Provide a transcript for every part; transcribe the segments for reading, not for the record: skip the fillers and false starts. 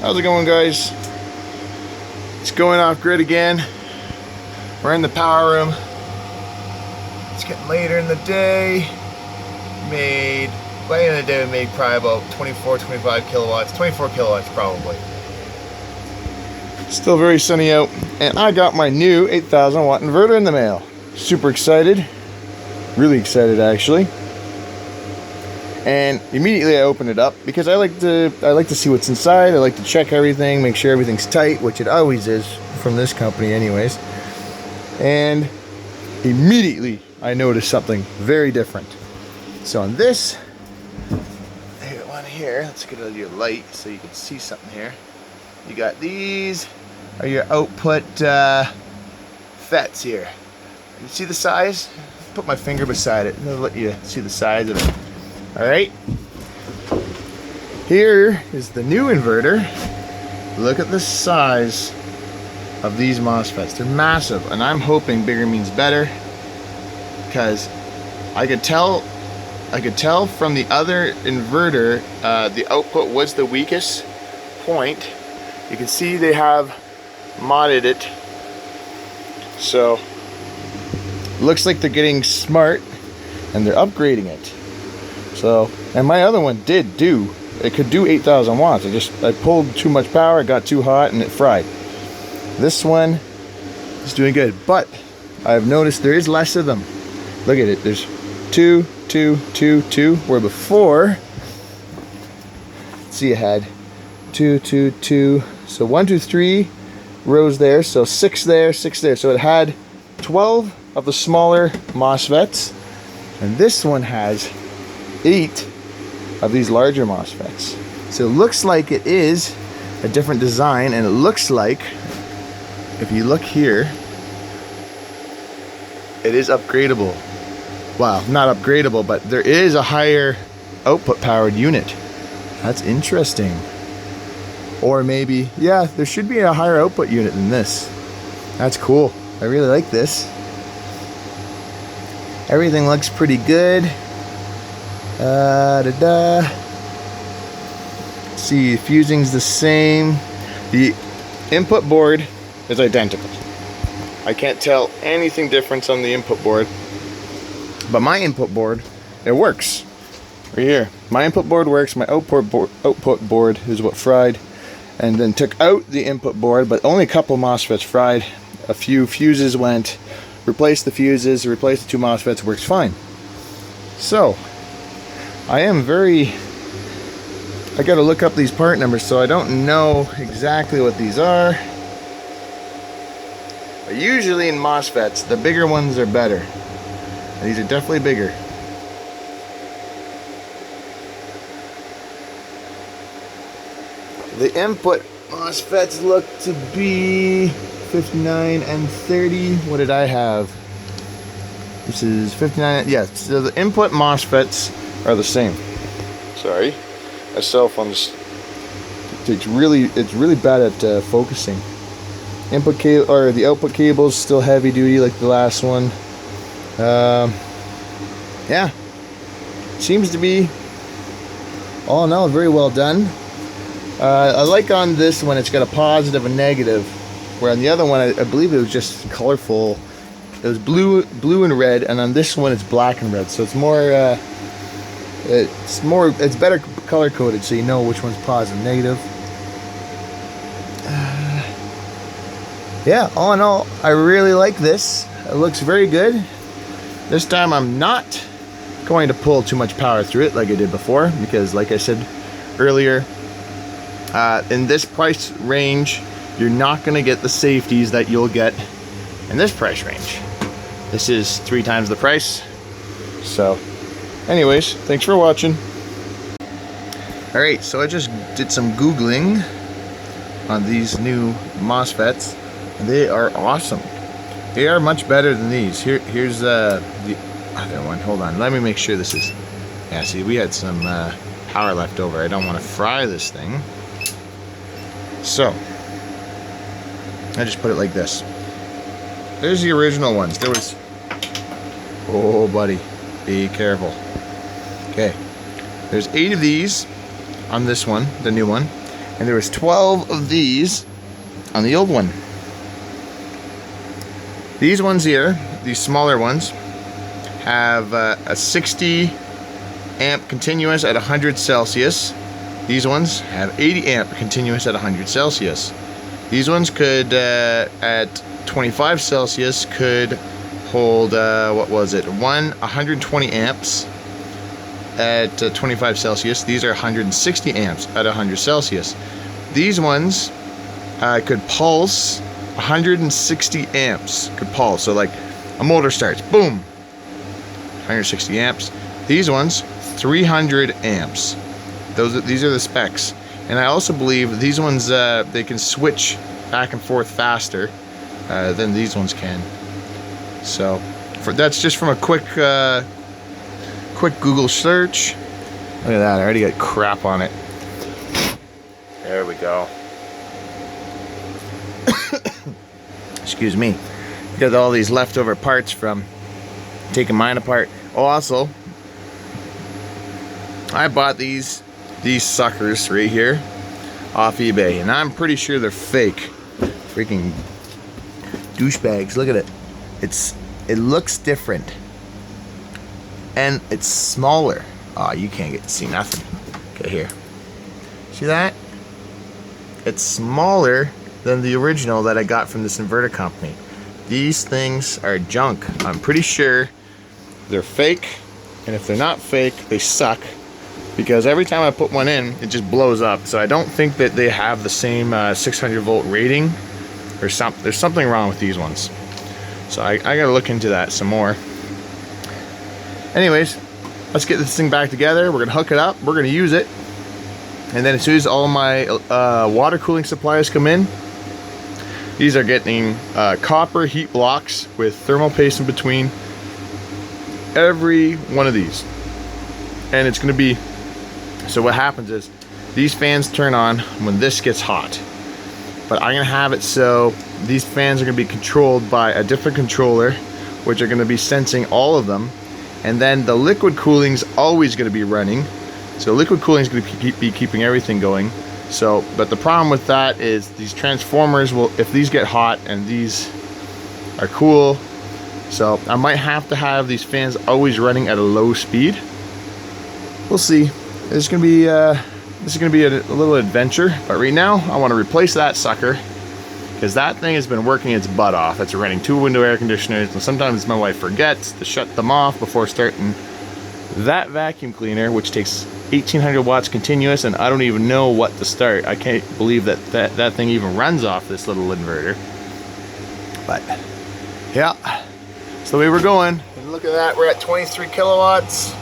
How's it going, guys? It's going off grid again. We're in the power room. It's getting later in the day. By the end of the day, we made probably about 24, 25 kilowatts. 24 kilowatts probably. Still very sunny out. And I got my new 8000 watt inverter in the mail. Super excited. Really excited, actually. And immediately I opened it up because I like to see what's inside. I like to check everything, make sure everything's tight, which it always is from this company anyways. And immediately I noticed something very different. So on this one here, let's get out your light so you can see something here. You got these are your output FETs here. You see the size? Put my finger beside it and I'll let you see the size of it. Alright, here is the new inverter. Look at the size of these MOSFETs. They're massive, and I'm hoping bigger means better, because I could tell from the other inverter the output was the weakest point. You can see they have modded it, so looks like they're getting smart and they're upgrading it. So, and my other one it could do 8,000 watts. I pulled too much power, it got too hot, and it fried. This one is doing good, but I've noticed there is less of them. Look at it, there's 2, 2, 2, 2, where before, let's see, it had 2, 2, 2, so 1, 2, 3 rows there, so 6 there, 6 there. So it had 12 of the smaller MOSFETs, and this one has 8 of these larger MOSFETs. So it looks like it is a different design, and it looks like, if you look here, it is upgradable. Well, not upgradable, but there is a higher output powered unit. That's interesting. Or maybe, yeah, there should be a higher output unit than this. That's cool. I really like this. Everything looks pretty good. See, fusing's the same. The input board is identical. I can't tell anything different on the input board, but my input board, it works. Right here, my input board works. My output board is what fried, and then took out the input board, but only a couple MOSFETs fried. A few fuses went, replaced the fuses, replaced the 2 MOSFETs, works fine. So I gotta look up these part numbers, so I don't know exactly what these are. But usually in MOSFETs, the bigger ones are better. And these are definitely bigger. The input MOSFETs look to be 59 and 30. What did I have? This is 59. Yeah, so the input MOSFETs are the same. Sorry, my cell phone's it's really bad at focusing. Input cable, or the output cable, is still heavy duty like the last one. Yeah, seems to be all in all very well done. I like on this one it's got a positive and negative, where on the other one I believe it was just colorful. It was blue and red, and on this one it's black and red. So it's more. It's better color coded, so you know which one's positive and negative. Yeah, all in all, I really like this. It looks very good. This time I'm not going to pull too much power through it like I did before, because like I said earlier, in this price range, you're not going to get the safeties that you'll get in this price range. This is 3 times the price. So anyways, thanks for watching. Alright, so I just did some Googling on these new MOSFETs. They are awesome. They are much better than these. Here's the other one. Hold on, let me make sure this is... Yeah, see, we had some power left over. I don't want to fry this thing. So, I just put it like this. There's the original ones. There was... Oh, buddy. Be careful. Okay. There's 8 of these on this one, the new one. And there was 12 of these on the old one. These ones here, these smaller ones, have a 60 amp continuous at 100 Celsius. These ones have 80 amp continuous at 100 Celsius. These ones could, at 25 Celsius, could hold, what was it, 120 amps at 25 Celsius. These are 160 amps at 100 Celsius. These ones could pulse 160 amps. Could pulse. So like a motor starts, boom, 160 amps. These ones, 300 amps. These are the specs. And I also believe these ones, they can switch back and forth faster than these ones can. So that's just from a quick Google search. Look at that, I already got crap on it. There we go. Excuse me. Got all these leftover parts from taking mine apart. Oh, also, I bought these suckers right here off eBay, and I'm pretty sure they're fake. Freaking douchebags. Look at it. It looks different, and it's smaller. Oh, you can't get to see nothing. Okay, here. See that? It's smaller than the original that I got from this inverter company. These things are junk. I'm pretty sure they're fake, and if they're not fake, they suck, because every time I put one in, it just blows up. So I don't think that they have the same 600 volt rating, or something. There's something wrong with these ones. So I gotta look into that some more. Anyways, let's get this thing back together. We're gonna hook it up, we're gonna use it, and then as soon as all my water cooling supplies come in, these are getting copper heat blocks with thermal paste in between every one of these. And it's gonna be, so what happens is these fans turn on when this gets hot. But I'm gonna have it so these fans are gonna be controlled by a different controller, which are gonna be sensing all of them. And then the liquid cooling's always gonna be running. So liquid cooling is gonna be keeping everything going. So, but the problem with that is these transformers will, if these get hot and these are cool, so I might have to have these fans always running at a low speed. We'll see. This is gonna be a little adventure, but right now I want to replace that sucker, because that thing has been working its butt off. It's running 2 window air conditioners, and sometimes my wife forgets to shut them off before starting that vacuum cleaner, which takes 1800 watts continuous, and I don't even know what to start. I can't believe that thing even runs off this little inverter. But yeah, so the way we're going, and look at that, we're at 23 kilowatts.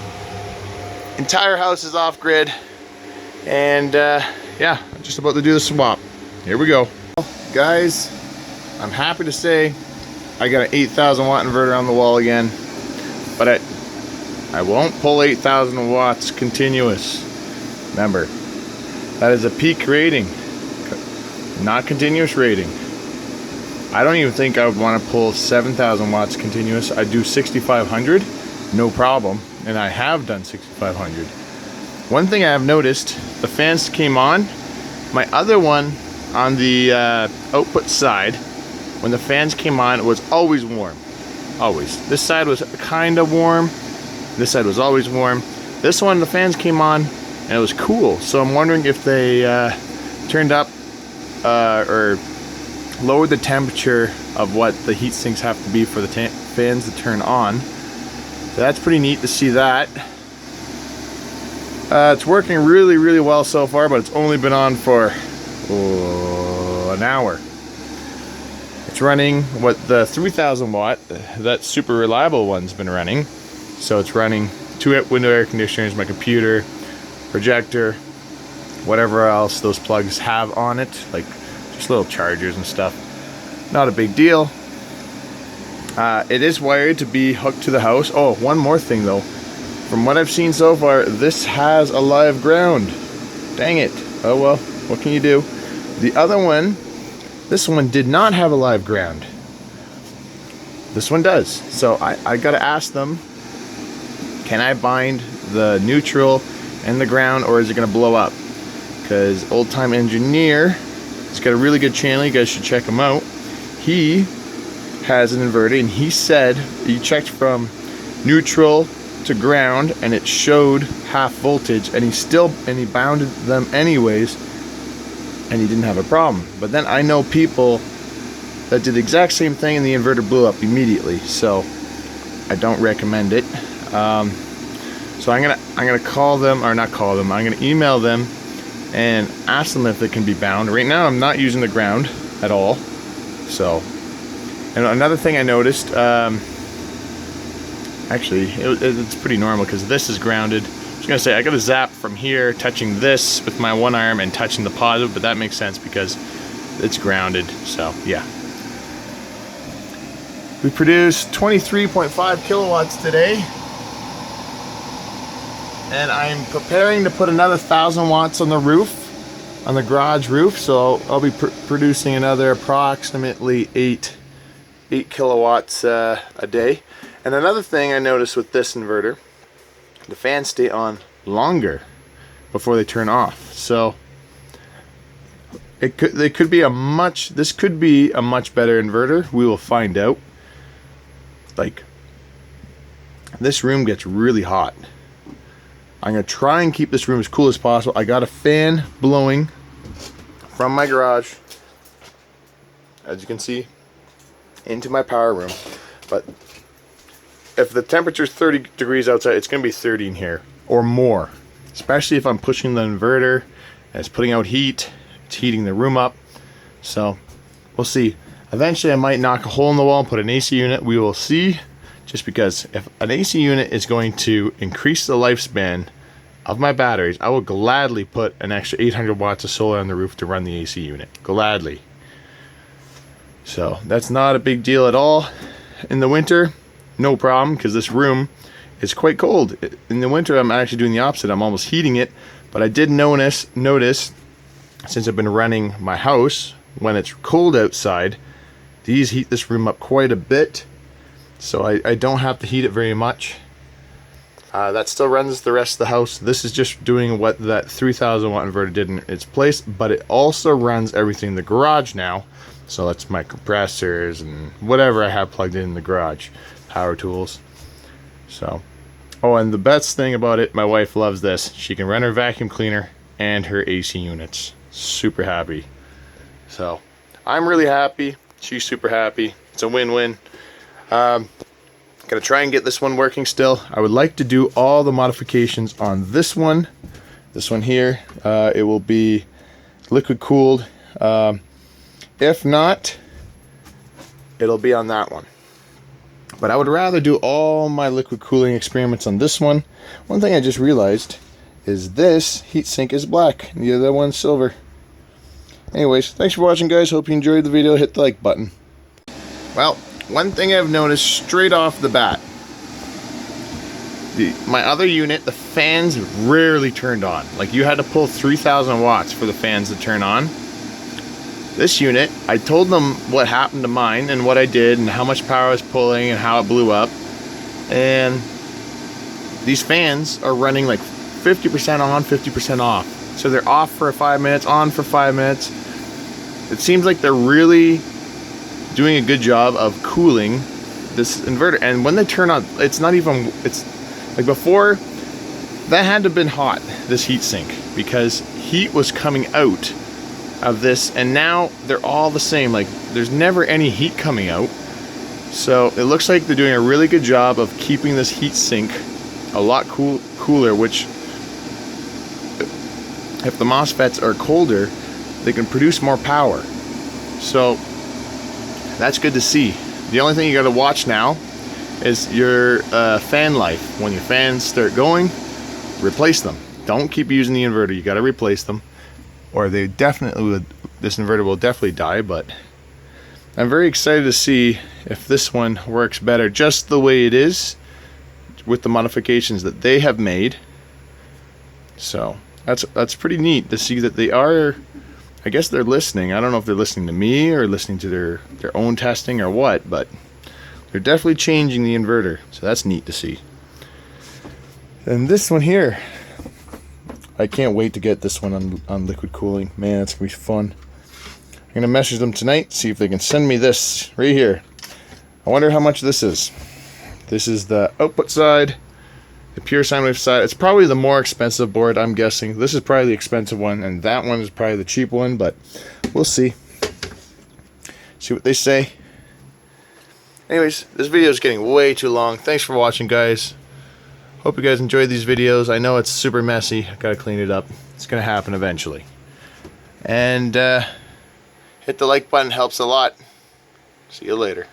Entire house is off grid, and yeah, I'm just about to do the swap. Here we go. Guys, I'm happy to say I got an 8000 watt inverter on the wall again, but I won't pull 8000 watts continuous. Remember, that is a peak rating, not continuous rating. I don't even think I would want to pull 7000 watts continuous. I do 6500, no problem, and I have done 6500. One thing I have noticed, the fans came on. My other one on the output side, when the fans came on, it was always warm. Always. This side was kind of warm. This side was always warm. This one, the fans came on and it was cool. So I'm wondering if they turned up or lowered the temperature of what the heat sinks have to be for the fans to turn on. So that's pretty neat to see that. It's working really, really well so far, but it's only been on for an hour. It's running what the 3000 watt, that super reliable one's been running. So it's running 2 window air conditioners, my computer, projector, whatever else those plugs have on it, like just little chargers and stuff. Not a big deal. It is wired to be hooked to the house. Oh, one more thing though. From what I've seen so far, this has a live ground. Dang it. Oh well, what can you do? The other one, this one did not have a live ground. This one does. So I gotta ask them, can I bind the neutral and the ground, or is it gonna blow up? because Old Time Engineer, he's got a really good channel. You guys should check him out. He has an inverter, and he said he checked from neutral to ground and it showed half voltage, and he bounded them anyways, and he didn't have a problem. But then I know people that did the exact same thing and the inverter blew up immediately, so I don't recommend it. So I'm gonna call them, or not call them, I'm gonna email them and ask them if it can be bound. Right now I'm not using the ground at all. So, and another thing I noticed, actually it's pretty normal because this is grounded. I was gonna say I got a zap from here touching this with my one arm and touching the positive, but that makes sense because it's grounded. So yeah, we produced 23.5 kilowatts today, and I'm preparing to put another 1,000 watts on the roof, on the garage roof. So I'll be producing another approximately 8 kilowatts a day. And another thing I noticed with this inverter, the fans stay on longer before they turn off. So this could be a much better inverter. We will find out. Like, this room gets really hot. I'm gonna try and keep this room as cool as possible. I got a fan blowing from my garage, as you can see, into my power room. But if the temperature is 30 degrees outside, it's going to be 30 in here or more, especially if I'm pushing the inverter and it's putting out heat. It's heating the room up. So we'll see. Eventually I might knock a hole in the wall and put an AC unit. We will see, just because if an AC unit is going to increase the lifespan of my batteries, I will gladly put an extra 800 watts of solar on the roof to run the AC unit. Gladly. So that's not a big deal at all. In the winter, no problem, because this room is quite cold. In the winter, I'm actually doing the opposite. I'm almost heating it. But I did notice, since I've been running my house, when it's cold outside, these heat this room up quite a bit. So I don't have to heat it very much. That still runs the rest of the house. This is just doing what that 3000 watt inverter did in its place, but it also runs everything in the garage now. So that's my compressors and whatever I have plugged in the garage. Power tools. So, oh, and the best thing about it, my wife loves this. She can run her vacuum cleaner and her AC units. Super happy. So, I'm really happy. She's super happy. It's a win-win. Gonna try and get this one working still. I would like to do all the modifications on this one. This one here. It will be liquid cooled. If not, it'll be on that one. But I would rather do all my liquid cooling experiments on this one. One thing I just realized is this heatsink is black and the other one's silver. Anyways, thanks for watching, guys. Hope you enjoyed the video. Hit the like button. Well, one thing I've noticed straight off the bat, my other unit, the fans rarely turned on. Like, you had to pull 3,000 watts for the fans to turn on. This unit, I told them what happened to mine and what I did and how much power I was pulling and how it blew up. And these fans are running like 50% on, 50% off. So they're off for 5 minutes, on for 5 minutes. It seems like they're really doing a good job of cooling this inverter. And when they turn on, it's not even, it's like before, that had to have been hot, this heat sink, because heat was coming out of this, and now they're all the same. Like, there's never any heat coming out. So it looks like they're doing a really good job of keeping this heat sink a lot cooler, which if the MOSFETs are colder, they can produce more power. So that's good to see. The only thing you got to watch now is your fan life. When your fans start going, replace them. Don't keep using the inverter. You got to replace them, or they definitely would. This inverter will definitely die. But I'm very excited to see if this one works better, just the way it is, with the modifications that they have made. So that's pretty neat to see that they are. I guess they're listening. I don't know if they're listening to me or listening to their own testing or what, but they're definitely changing the inverter. So that's neat to see. And this one here, I can't wait to get this one on liquid cooling. Man, it's going to be fun. I'm going to message them tonight, see if they can send me this right here. I wonder how much this is. This is the output side, the pure sine wave side. It's probably the more expensive board, I'm guessing. This is probably the expensive one, and that one is probably the cheap one, but we'll see. See what they say. Anyways, this video is getting way too long. Thanks for watching, guys. Hope you guys enjoyed these videos. I know it's super messy. I gotta clean it up. It's gonna happen eventually. And hit the like button, helps a lot. See you later.